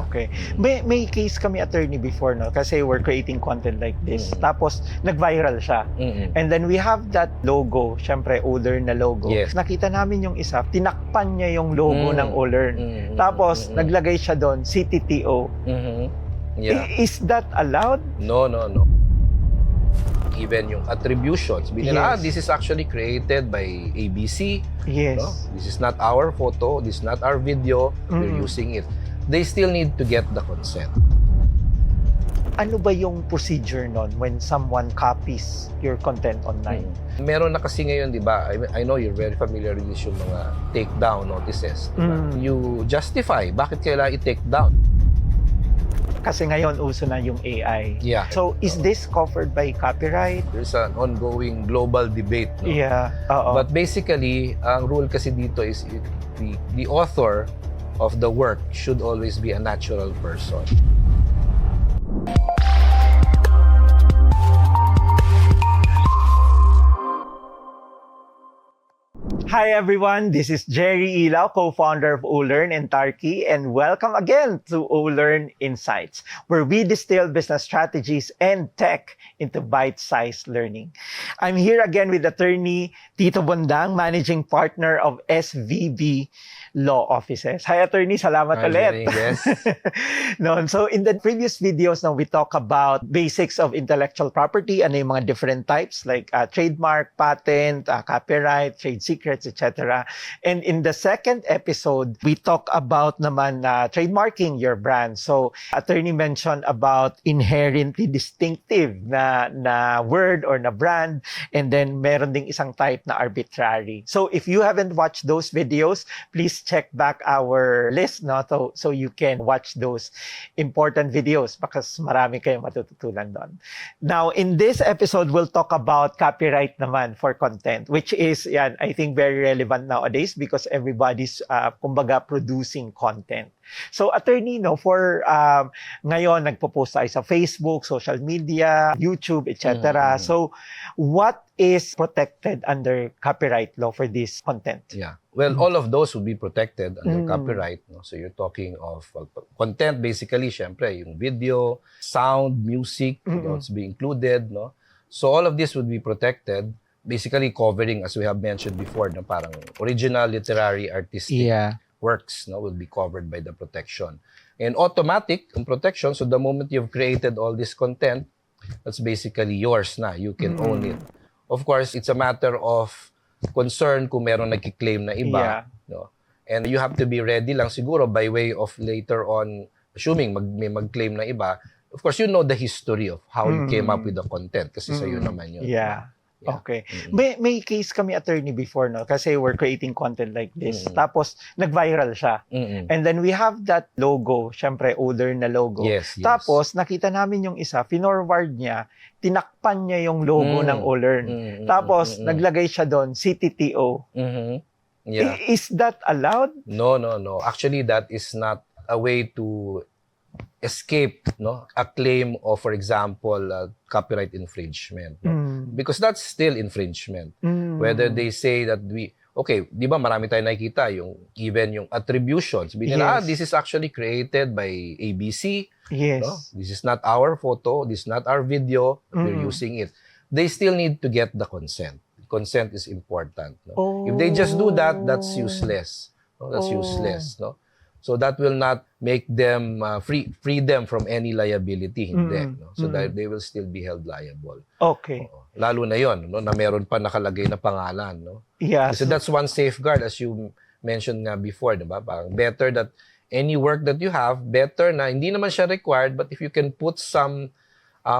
Okay. May case kami, attorney, before, no? Kasi we're creating content like this. Tapos, nag-viral siya. And then we have that logo, syempre, O-Learn na logo. Yes. Nakita namin yung isa, tinakpan niya yung logo ng O-Learn. Tapos, naglagay siya doon, CTTO. Yeah. Is that allowed? No. Even yung attributions, Yes. this is actually created by ABC. Yes. No? This is not our photo, this is not our video, we're using it. They still need to get the consent. Ano ba yung procedure nun when someone copies your content online? Meron na kasi ngayon, di ba? I know you're very familiar with this, yung mga takedown notices. Diba? You justify bakit kailangan i-take down. Kasi ngayon, uso na yung AI. Yeah. So, is this covered by copyright? There's an ongoing global debate. No? Yeah. But basically, ang rule kasi dito is the author of the work should always be a natural person. Hi everyone, this is Jerry Ilao, co-founder of O-Learn and Tarkie, and welcome again to O-Learn Insights, where we distill business strategies and tech into bite-sized learning. I'm here again with Attorney Tito Bundang, Managing Partner of SVB Law Offices. Hi Attorney, salamat ulit. Yes. So in the previous videos, we talk about basics of intellectual property, ano yung mga different types like trademark, patent, copyright, trade secrets, etc. And in the second episode, we talk about naman trademarking your brand. So attorney mentioned about inherently distinctive na word or na brand, and then meron ding isang type na arbitrary. So if you haven't watched those videos, please check back our list, no? So you can watch those important videos because marami kayong matututunan doon. Now, in this episode, we'll talk about copyright naman for content, which is, I think, very relevant nowadays because everybody's, kumbaga, producing content. So, attorney, for ngayon, nagpo-post tayo sa Facebook, social media, YouTube, etc. So, what is protected under copyright law for this content? Yeah. Well, all of those will be protected under copyright. No? So, you're talking of content, basically, syempre, yung video, sound, music, those be included. No? So, all of this would be protected, basically covering, as we have mentioned before, na parang original, literary, artistic works, no, will be covered by the protection. And automatic protection, so the moment you've created all this content, that's basically yours na. You can own it. Of course, it's a matter of concern kung meron nagki-claim na iba. No? And you have to be ready lang siguro by way of later on, assuming may mag-claim na iba, of course, you know the history of how you came up with the content kasi sa'yo naman yun. Yeah. Okay. May case kami, attorney, before, no? Kasi we're creating content like this. Tapos, nag-viral siya. And then we have that logo, syempre, O-Learn na logo. Yes. Tapos, nakita namin yung isa, finorward niya, tinakpan niya yung logo ng O-Learn. Tapos, naglagay siya doon, CTTO. Yeah. Is that allowed? No. Actually, that is not a way to escape, no, a claim of, for example, copyright infringement, no? Because that's still infringement. Whether they say that di ba marami tayong nakikita even yung attributions, this is actually created by ABC. Yes. No? This is not our photo, this is not our video, we're using it. They still need to get the consent. Consent is important. No? If they just do that, that's useless. No? That's useless. No? So that will not make them free them from any liability, hindi. No? So that they will still be held liable. Okay. Lalo na yon, no, na meron pa nakalagay na pangalan, no. Yeah. So that's one safeguard, as you mentioned nga before, diba? Parang better that any work that you have, better na hindi naman siya required, but if you can put some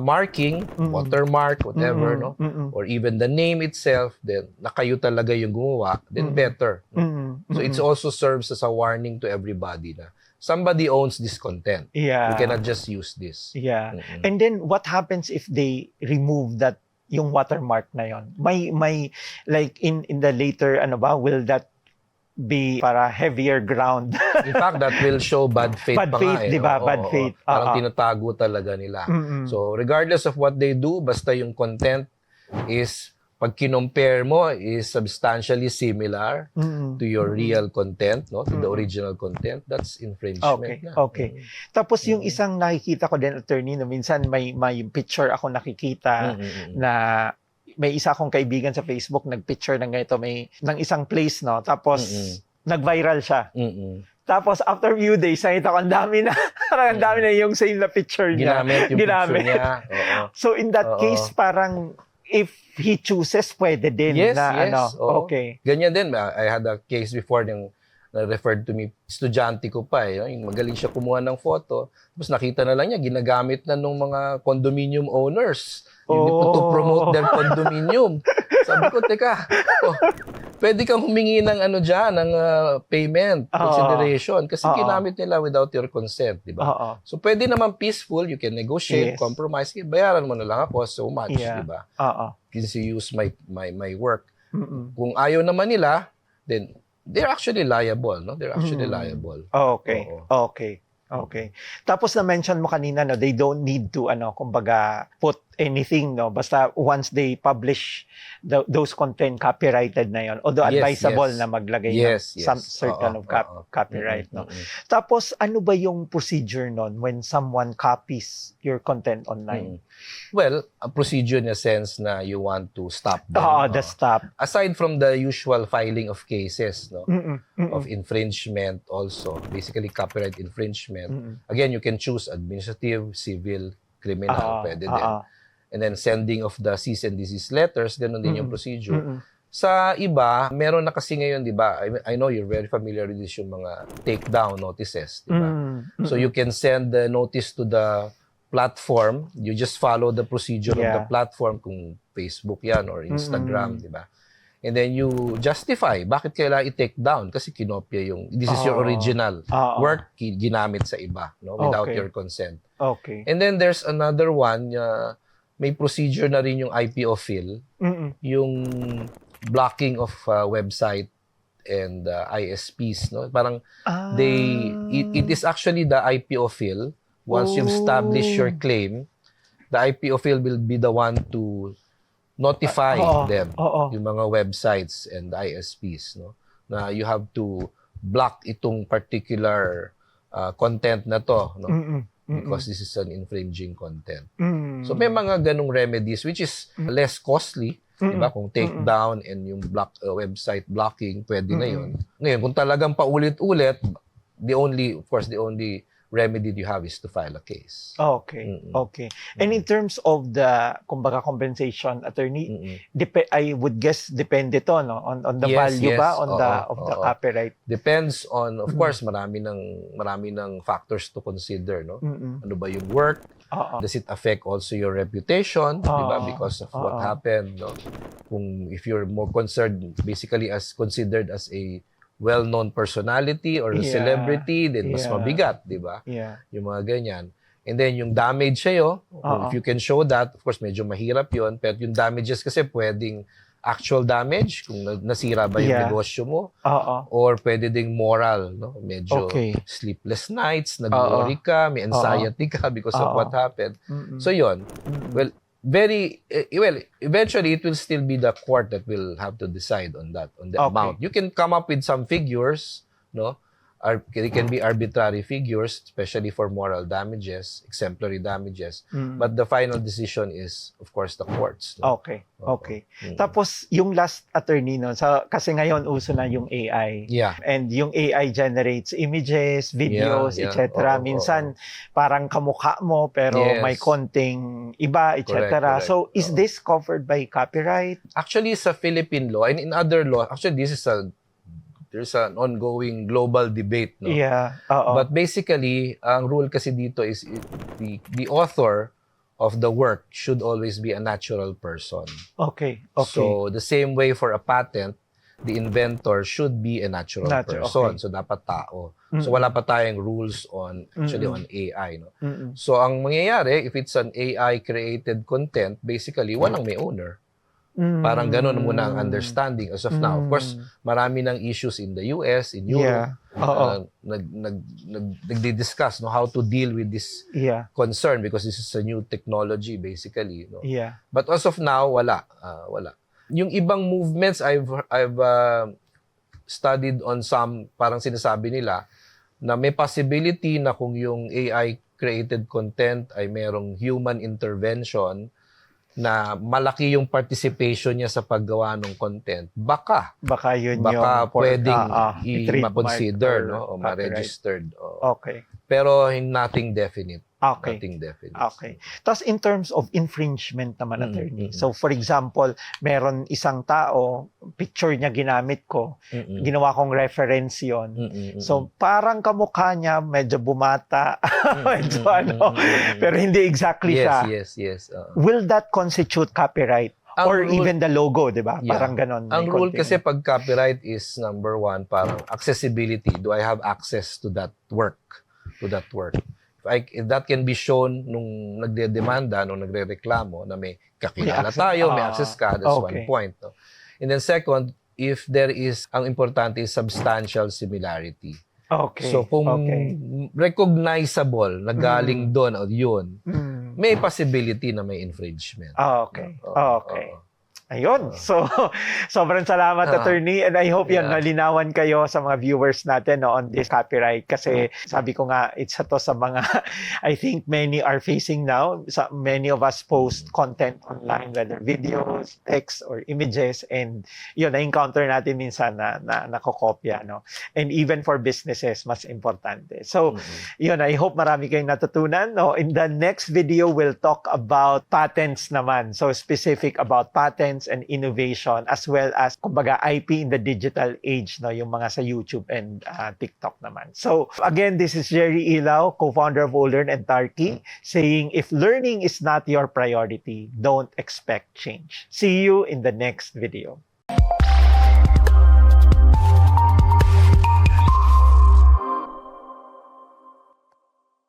marking, watermark, whatever, no, or even the name itself, then na kayo talaga yung gumawa, then better. No? So it also serves as a warning to everybody na somebody owns this content. Yeah. You cannot just use this. Yeah. And then what happens if they remove that yung watermark na yon? May like in the later will that be para heavier ground? In fact, that will show bad faith Bad pa faith, nga, di ba? Bad faith. Parang tinatago talaga nila. So regardless of what they do, basta yung content is pag kinompare mo is substantially similar to your real content, no, to the original content, that's infringement. Okay, na. okay. Tapos yung isang nakikita ko din, attorney, no, minsan may picture ako nakikita na may isa akong kaibigan sa Facebook nagpicture ng ganito, ng isang place, no, tapos nag-viral siya. Tapos after few days, nakita ko ang dami na yung same na picture niya. Ginamit yung picture niya. Oo. So in that case, parang if he chooses, pwede din Yes, na yes. ano. Oo. Okay. Ganyan din. I had a case before ng referred to me, estudyante ko pa eh. Yung magaling siya kumuha ng photo. Tapos nakita na lang niya, ginagamit na ng mga condominium owners. To promote their condominium. Sabi ko, teka, pwede kang humingi ng ano dyan, ng payment, consideration. Kasi ginamit nila without your consent, di ba? So pwede naman peaceful, you can negotiate, compromise. Bayaran mo na lang ako so much, di ba? Since you use my work. Kung ayaw naman nila, then they're actually liable, no? They're actually liable. Okay. Okay. Okay. Tapos na-mention mo kanina, no, they don't need to, kumbaga, put anything, no? Basta once they publish those content, copyrighted na yon. Although advisable na maglagay ng some certain of copyright, no? Tapos, ano ba yung procedure nun when someone copies your content online? Well, a procedure in a sense na you want to stop them. The stop. Aside from the usual filing of cases, no, of infringement also, basically copyright infringement. Again, you can choose administrative, civil, criminal, pwede din. And then sending of the cease and desist letters, ganun din yung procedure. Sa iba, meron na kasi ngayon, di ba? I know you're very familiar with this, yung mga takedown notices, di ba? So you can send the notice to the platform, you just follow the procedure of the platform, kung Facebook yan or Instagram, di ba? And then you justify bakit kailangan i-take down kasi kinopya yung this is your original work ginamit sa iba, no, without your consent. Okay. And then there's another one, may procedure na rin yung IPO fill, yung blocking of website and ISPs, no? Parang it is actually the IPO fill. Once you've established your claim, the IPO fill will be the one to notify them, yung mga websites and ISPs, no? Na you have to block itong particular content na to, no? Because this is an infringing content. So may mga ganong remedies which is less costly, diba? Kung take down and yung website blocking, pwede na yun. Ngayon, kung talagang paulit-ulit, the only remedy you have is to file a case. Okay. Okay. And in terms of the kumbaga compensation, attorney, I would guess depende to, no, on the value ba on the copyright. Depends on, of course, marami ng factors to consider, no. Ano ba yung work? Does it affect also your reputation, diba, because of what happened, no? Kung if you're more concerned basically as considered as a well-known personality or a celebrity, then mas mabigat, di ba? Yung mga ganyan. And then yung damage sa'yo, if you can show that, of course, medyo mahirap yon. Pero yung damages kasi pwedeng actual damage, kung nasira ba yung negosyo mo, or pwede ding moral, no? Medyo sleepless nights, nag-worry ka, may anxiety ka because of what happened. So yon. Well, eventually it will still be the court that will have to decide on the amount. You can come up with some figures, no? They can be arbitrary figures, especially for moral damages, exemplary damages. But the final decision is, of course, the courts. No? Okay. Okay. Tapos, yung last attorney, no, kasi ngayon uso na yung AI. And yung AI generates images, videos, etc. Minsan, parang kamukha mo, pero may konting iba, etc. So, is this covered by copyright? Actually, sa Philippine law, and in other law, actually, there's an ongoing global debate, no? But basically, ang rule kasi dito is the author of the work should always be a natural person. Okay. So the same way for a patent, the inventor should be a natural person. So dapat tao. So wala pa tayong rules on on AI, no? So ang mangyayari, if it's an AI created content, basically walang may owner. Parang ganun muna ang understanding as of now. Of course, marami ng issues in the US, in Europe, nagdi-discuss, no, how to deal with this concern because this is a new technology basically, no. But as of now, wala. Yung ibang movements, I've studied on some, parang sinasabi nila, na may possibility na kung yung AI created content ay merong human intervention, na malaki yung participation niya sa paggawa ng content, baka Yun yung pwedeng i-trademark ma-consider, or no, o copyright. ma-registered. Okay. Pero nothing definite. Okay. Nothing definite. Okay. Tapos in terms of infringement naman, attorney. Mm-mm. So for example, meron isang tao, picture niya ginamit ko, Mm-mm. ginawa kong reference yon. Mm-mm. So parang kamukha niya, medyo bumata, medyo ano, pero hindi exactly siya. Yes. Will that constitute copyright? Ang Or rule- even the logo, di ba? Yeah. Parang ganon. Ang may rule konting- kasi pag copyright is number one, parang accessibility. Do I have access to that work? If that can be shown nung nagde-demanda, nung nagre-reklamo na may kakilala tayo, may access ka, that's one point. No? And then second, if there is, ang importante is substantial similarity. Okay. So kung recognizable na galing doon o yun, may possibility na may infringement. Okay. Ayun. So, sobrang salamat, attorney. And I hope yan, nalinawan kayo sa mga viewers natin on this copyright. Kasi sabi ko nga, it's to sa mga, I think many are facing now. Many of us post content online, whether videos, text, or images. And yun, na-encounter natin minsan na nakokopya. No? And even for businesses, mas importante. So, yun, I hope marami kayong natutunan. No? In the next video, we'll talk about patents naman. So, specific about patents and innovation, as well as kumbaga IP in the digital age, no, yung mga sa YouTube and TikTok naman. So again, this is Jerry Ilao, co-founder of Learn and Tarkie, saying if learning is not your priority, don't expect change. See you in the next video.